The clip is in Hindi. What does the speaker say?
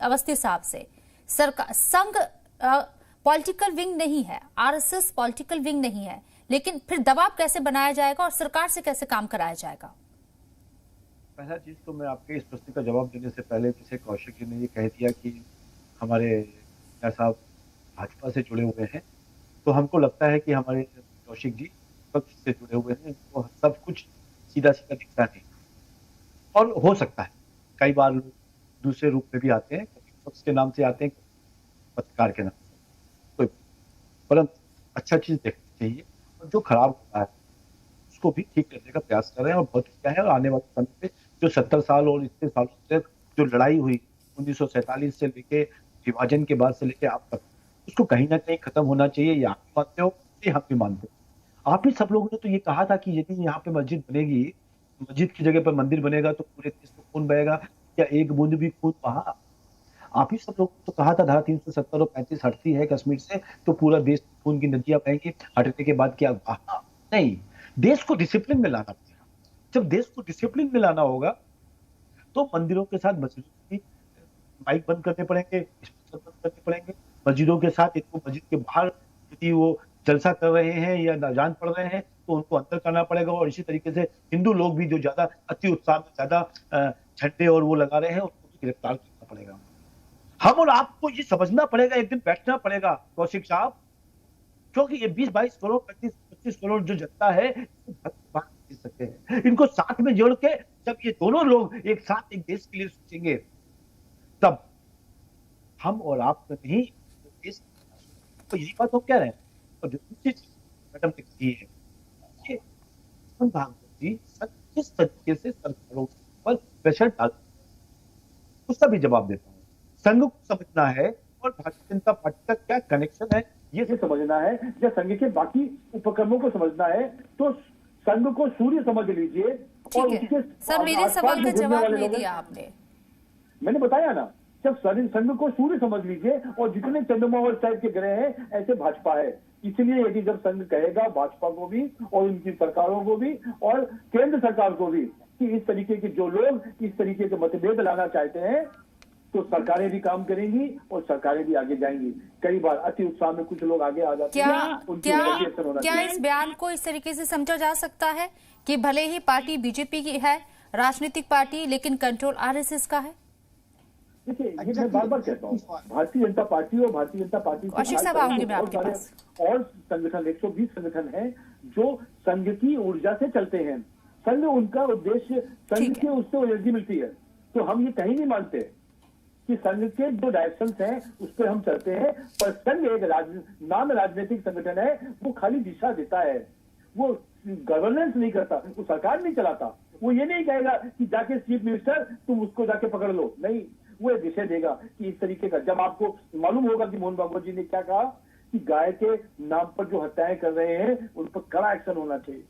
अवस्थी साहब से, सरकार संघ पॉलिटिकल विंग नहीं है, आरएसएस पॉलिटिकल विंग नहीं है, लेकिन फिर दबाव कैसे बनाया जाएगा और सरकार से कैसे काम कराया जाएगा? पहला चीज तो मैं आपके इस प्रश्न का जवाब देने से पहले जैसे कौशिक जी ने ये कह दिया कि हमारे साहब भाजपा से जुड़े हुए हैं, तो हमको लगता है कि हमारे कौशिक जी पक्ष से जुड़े हुए हैं, तो सब कुछ सीधा सीधा दिखता नहीं और हो सकता है कई बार लोग दूसरे रूप में भी आते हैं, कभी पक्ष के नाम से आते हैं, पत्रकार के नाम से, तो परंतु अच्छा चीज देखनी चाहिए और जो खराब होता है उसको भी ठीक करने का प्रयास कर रहे हैं और बहुत क्या है। और आने वाले समय में जो 70 साल और इतने सालों से जो लड़ाई हुई 1947 से लेके विभाजन के बाद से लेके अब तक, उसको कहीं ना कहीं खत्म होना चाहिए। ये आप भी मानते हो, ये हम भी मानते हो। आप ही सब लोगों ने तो ये कहा था कि यदि यहाँ पे मस्जिद बनेगी, मस्जिद की जगह पर मंदिर बनेगा तो पूरे देश में खून बहेगा, क्या एक बूंद भी खून बहा? आप ही सब लोग तो कहा था धारा 370 और 35 हटती है कश्मीर से तो पूरा देश खून की नदियां बहेंगी, हटने के बाद क्या बहा? नहीं, देश को डिसिप्लिन में लाना पड़ेगा। जब देश को डिसिप्लिन में लाना होगा तो मंदिरों के साथ मस्जिदों की माइक बंद करने पड़ेंगे, स्पीकर बंद करने पड़ेंगे। मस्जिदों के साथ इनको मस्जिद के बाहर यदि वो जलसा कर रहे हैं या अजान पढ़ रहे हैं तो उनको अंतर करना पड़ेगा। और इसी तरीके से हिंदू लोग भी जो ज्यादा अति उत्साह में ज्यादा झंडे और वो लगा रहे हैं उनको भी गिरफ्तार करना पड़ेगा। हम और आपको ये समझना पड़ेगा, एक दिन बैठना पड़ेगा कौशिक साहब, क्योंकि ये 20-22 करोड़ 25-25 करोड़ जो जनता है सकते हैं, इनको साथ में जोड़ के जब ये दोनों लोग एक साथ एक देश के लिए सोचेंगे तब हम और आप नहीं देश। तो यही बात हम कह रहे हैं। और जो दूसरी चीज मैडम ने कही है कि जी किस तरीके से सरकारों पर प्रेशर डाल, उसका भी जवाब देता हूँ। संघ को समझना है और भारतीय जनता पार्टी का क्या कनेक्शन है ये समझना है, या संघ के बाकी उपक्रमों को समझना है तो संघ को सूर्य समझ लीजिए। और उसके सर मेरे सवाल का जवाब नहीं दिया आपने। मैंने बताया ना, जब संघ को सूर्य समझ लीजिए और जितने चंद्रमा और टाइप के ग्रह हैं ऐसे भाजपा है। इसलिए यदि जब संघ कहेगा भाजपा को भी और उनकी सरकारों को भी और केंद्र सरकार को भी कि इस तरीके के जो लोग इस तरीके के मतभेद लाना चाहते हैं तो सरकारें भी काम करेंगी और सरकारें भी आगे जाएंगी। कई बार अति उत्साह में कुछ लोग आगे आ जाते हैं। क्या इस बयान को इस तरीके से समझा जा सकता है कि भले ही पार्टी बीजेपी की है, राजनीतिक पार्टी, लेकिन कंट्रोल आरएसएस का है? देखिए, ये मैं बार बार कहता हूँ, भारतीय जनता पार्टी और भारतीय जनता पार्टी और संगठन 120 संगठन है जो संघ की ऊर्जा से चलते हैं। संघ उनका उद्देश्य, संघ के उससे एनर्जी मिलती है। तो हम ये कहीं नहीं मानते कि संघ के जो डायरेक्शंस हैं उस पर हम चलते हैं, पर संघ एक नाम राजनीतिक संगठन है, वो खाली दिशा देता है, वो गवर्नेंस नहीं करता, वो सरकार नहीं चलाता। वो ये नहीं कहेगा कि जाके चीफ मिनिस्टर तुम उसको जाके पकड़ लो, नहीं, वो एक दिशा देगा कि इस तरीके का। जब आपको मालूम होगा कि मोहन भागवत जी ने क्या कहा कि गाय के नाम पर जो हत्याएं कर रहे हैं उन पर कड़ा एक्शन होना चाहिए।